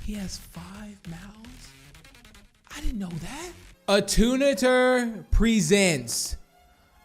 He has 5 mouths? I didn't know that. A Tunner presents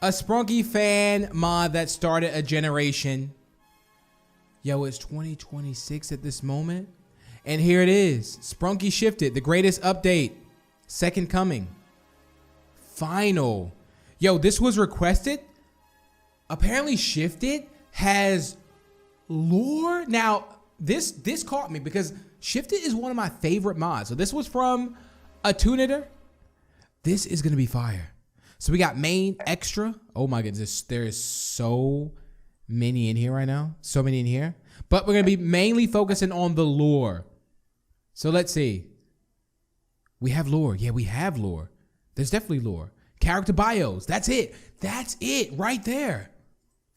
a Sprunki fan mod that started a generation. Yo, it's 2026 at this moment. And here it is. Sprunki Shifted, the greatest update. Second coming. Final. Yo, this was requested. Apparently Shifted has lore. Now, this caught me because Shifted is one of my favorite mods. So this was from a Tunner. This is going to be fire. So we got main, extra. Oh my goodness. There is so many in here right now. So many in here. But we're going to be mainly focusing on the lore. So let's see. We have lore. Yeah, we have lore. There's definitely lore. Character bios. That's it. That's it right there.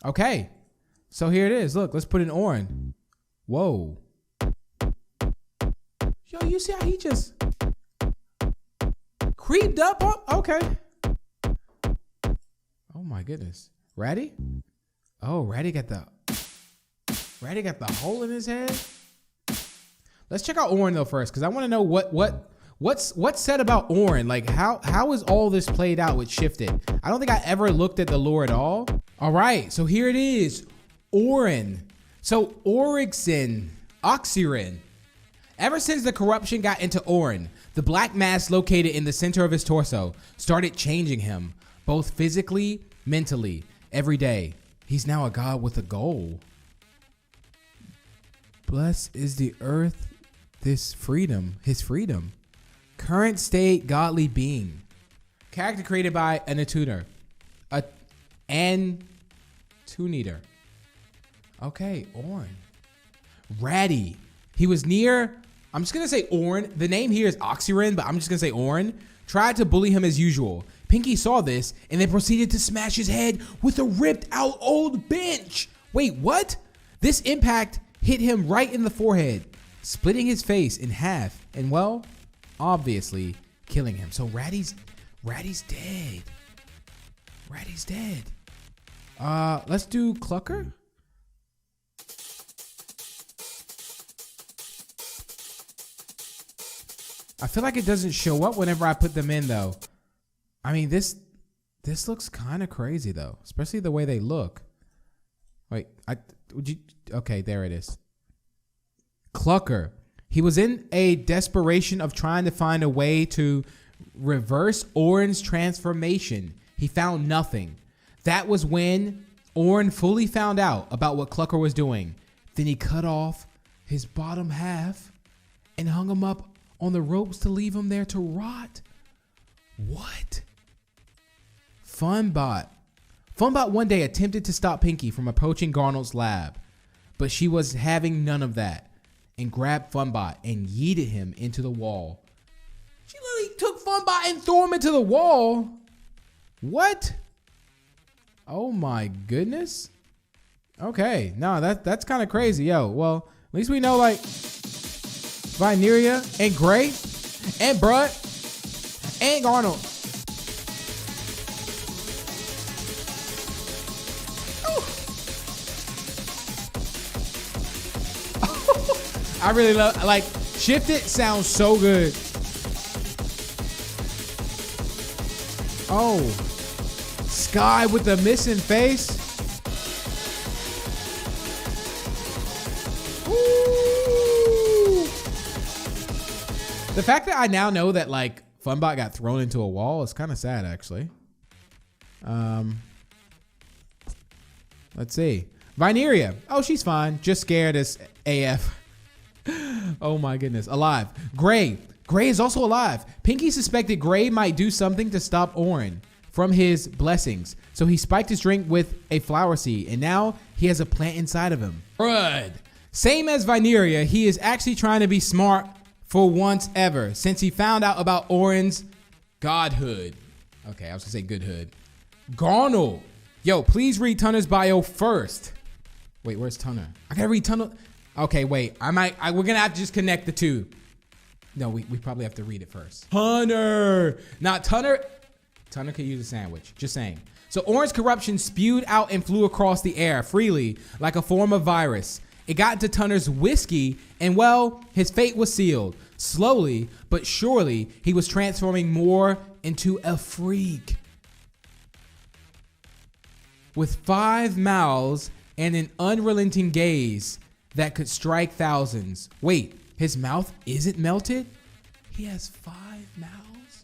Okay. So here it is. Look, let's put in Orin. Whoa. Yo, you see how he just creeped up? Okay. Oh my goodness. Ratty? Oh, Ratty got the hole in his head. Let's check out Orin though first, because I want to know what's said about Orin. Like how is all this played out with Shifted? I don't think I ever looked at the lore at all. All right, so here it is. Orin. So Oryxen. Ever since the corruption got into Orin, the black mass located in the center of his torso started changing him, both physically, mentally, every day. He's now a god with a goal. Blessed is the earth, his freedom. Current state, godly being. Character created by an Tunner. Tuner. Okay, Orin. Ratty. He was near, I'm just gonna say Orin. The name here is Orin, but I'm just gonna say Orin. Tried to bully him as usual. Pinki saw this and then proceeded to smash his head with a ripped out old bench. Wait, what? This impact hit him right in the forehead, splitting his face in half and, well, obviously killing him. So Ratty's dead. Ratty's dead. Let's do Clucker. I feel like it doesn't show up whenever I put them in though. I mean, this looks kind of crazy though, especially the way they look. Wait, okay, there it is. Clucker. He was in a desperation of trying to find a way to reverse Orin's transformation. He found nothing. That was when Orin fully found out about what Clucker was doing. Then he cut off his bottom half and hung him up on the ropes to leave him there to rot. What? Funbot. Funbot one day attempted to stop Pinki from approaching Garnold's lab, but she was having none of that and grabbed Funbot and yeeted him into the wall. She literally took Funbot and threw him into the wall. What? Oh my goodness. Okay, no, that's kind of crazy, yo. Well, at least we know like Vineria and Gray and Brud and Garnold. I really love, like, Shifted sounds so good. Oh, Sky with the missing face. Ooh. The fact that I now know that like Funbot got thrown into a wall is kind of sad actually. Let's see. Vineria. Oh, she's fine. Just scared as AF. Oh my goodness. Alive. Gray. Gray is also alive. Pinki suspected Gray might do something to stop Orin from his blessings. So he spiked his drink with a flower seed and now he has a plant inside of him. Brud. Same as Vineria, he is actually trying to be smart for once ever since he found out about Orin's godhood. Okay, I was gonna say goodhood. Garnold. Yo, please read Tunner's bio first. Wait, where's Tunner? I gotta read Tunner. Okay, wait. We're gonna have to just connect the two. No, we probably have to read it first. Tunner. Now, Tunner could use a sandwich. Just saying. So Orin's corruption spewed out and flew across the air freely like a form of virus. It got into Tunner's whiskey, and well, his fate was sealed. Slowly but surely, he was transforming more into a freak. With 5 mouths and an unrelenting gaze that could strike thousands. Wait, his mouth isn't melted? He has 5 mouths?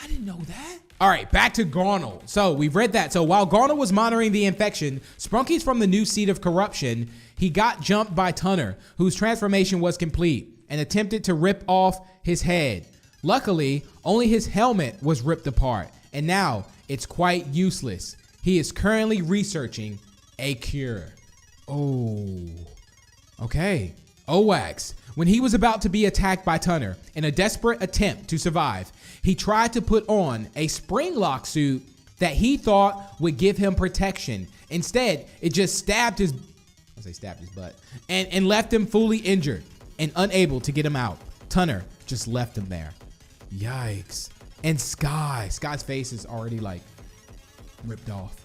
I didn't know that. All right, back to Garnold. So we've read that. So while Garnold was monitoring the infection, Sprunky's from the new seat of corruption, he got jumped by Tunner, whose transformation was complete, and attempted to rip off his head. Luckily, only his helmet was ripped apart, and now it's quite useless. He is currently researching a cure. Oh, okay. Owax. When he was about to be attacked by Tunner in a desperate attempt to survive, he tried to put on a springlock suit that he thought would give him protection. Instead, it just stabbed his butt and left him fully injured and unable to get him out. Tunner just left him there. Yikes. And Sky's face is already like ripped off.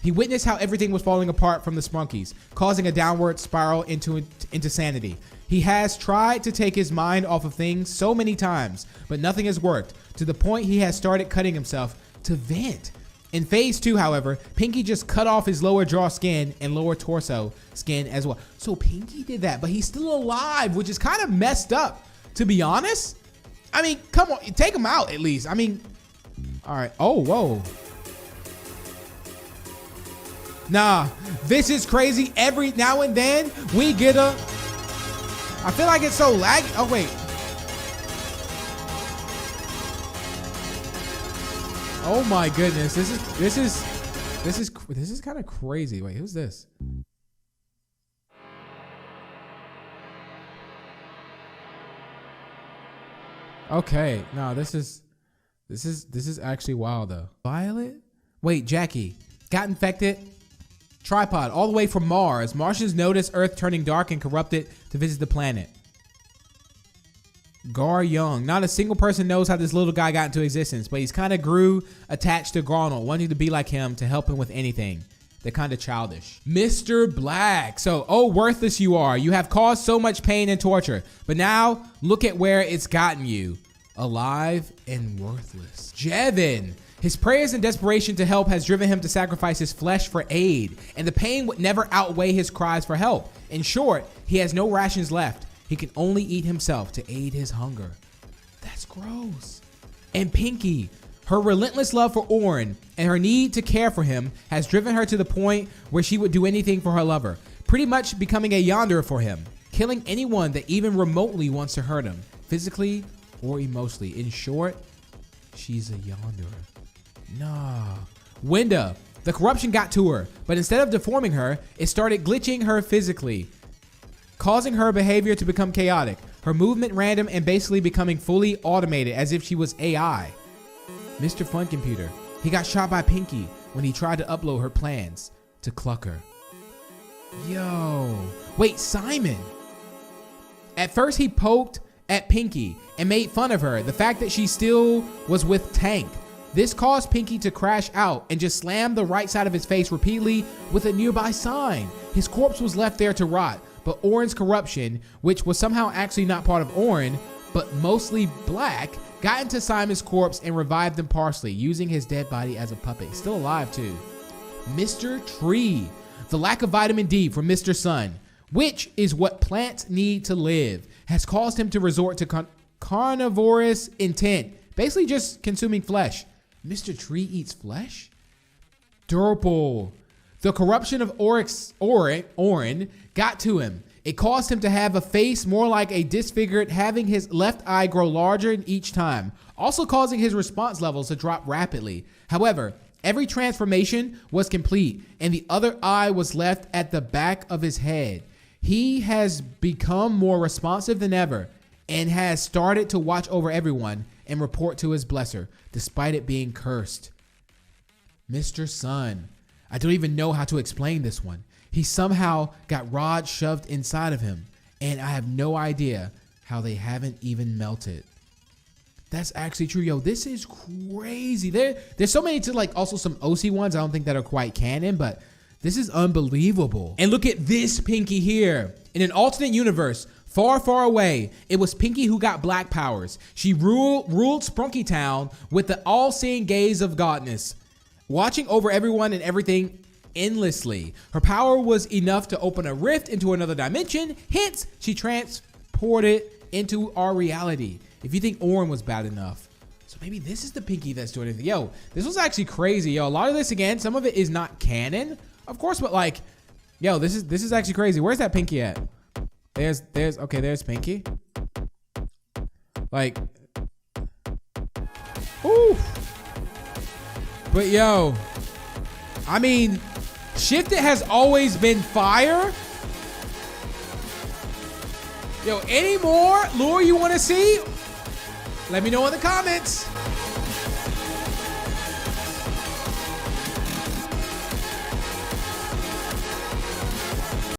He witnessed how everything was falling apart from the Sprunkies, causing a downward spiral into sanity. He has tried to take his mind off of things so many times, but nothing has worked, to the point he has started cutting himself to vent. In phase 2, however, Pinki just cut off his lower jaw skin and lower torso skin as well. So Pinki did that, but he's still alive, which is kind of messed up, to be honest. I mean, come on, take him out at least. I mean, all right. Oh, whoa. Nah, this is crazy. Every now and then we get a, I feel like it's so laggy. Oh, wait. Oh my goodness. This is kind of crazy. Wait, who's this? Okay. No, this is actually wild though. Violet? Wait, Jackie got infected. Tripod all the way from Mars. Martians notice Earth turning dark and corrupted to visit the planet. Gar Young. Not a single person knows how this little guy got into existence, but he's kind of grew attached to Garnold, wanting to be like him to help him with anything. They're kind of childish. Mr. Black. So, oh, worthless you are. You have caused so much pain and torture, but now look at where it's gotten you. Alive and worthless. Jevin. His prayers and desperation to help has driven him to sacrifice his flesh for aid, and the pain would never outweigh his cries for help. In short, he has no rations left. He can only eat himself to aid his hunger. That's gross. And Pinki, her relentless love for Orin and her need to care for him has driven her to the point where she would do anything for her lover, pretty much becoming a yonder for him, killing anyone that even remotely wants to hurt him, physically or emotionally. In short, she's a yonder. Nah. Winda. The corruption got to her, but instead of deforming her, it started glitching her physically, causing her behavior to become chaotic, her movement random, and basically becoming fully automated as if she was AI. Mr. Fun Computer. He got shot by Pinki when he tried to upload her plans to Clucker. Yo. Wait, Simon. At first he poked at Pinki and made fun of her, the fact that she still was with Tank. This caused Pinki to crash out and just slam the right side of his face repeatedly with a nearby sign. His corpse was left there to rot, but Orin's corruption, which was somehow actually not part of Orin, but mostly black, got into Simon's corpse and revived him partially, using his dead body as a puppet. He's still alive too. Mr. Tree. The lack of vitamin D from Mr. Sun, which is what plants need to live, has caused him to resort to carnivorous intent, basically just consuming flesh. Mr. Tree eats flesh? Durple. The corruption of Orin got to him. It caused him to have a face more like a disfigured, having his left eye grow larger each time, also causing his response levels to drop rapidly. However, every transformation was complete, and the other eye was left at the back of his head. He has become more responsive than ever, and has started to watch over everyone and report to his blesser, despite it being cursed. Mr. Sun. I don't even know how to explain this one. He somehow got rods shoved inside of him, and I have no idea how they haven't even melted. That's actually true. Yo, this is crazy. There's so many to like also some OC ones I don't think that are quite canon, but This is unbelievable. And look at this Pinki here. In an alternate universe, far, far away, it was Pinki who got black powers. She ruled Sprunki Town with the all-seeing gaze of godness, watching over everyone and everything endlessly. Her power was enough to open a rift into another dimension. Hence, she transported into our reality. If you think Orin was bad enough, so maybe this is the Pinki that's doing anything. Yo, this was actually crazy. Yo, a lot of this, again, some of it is not canon, of course, but like, yo, this is actually crazy. Where's that Pinki at? There's Pinki. Like, ooh. But yo, I mean, Shifted has always been fire. Yo, any more lore you want to see? Let me know in the comments.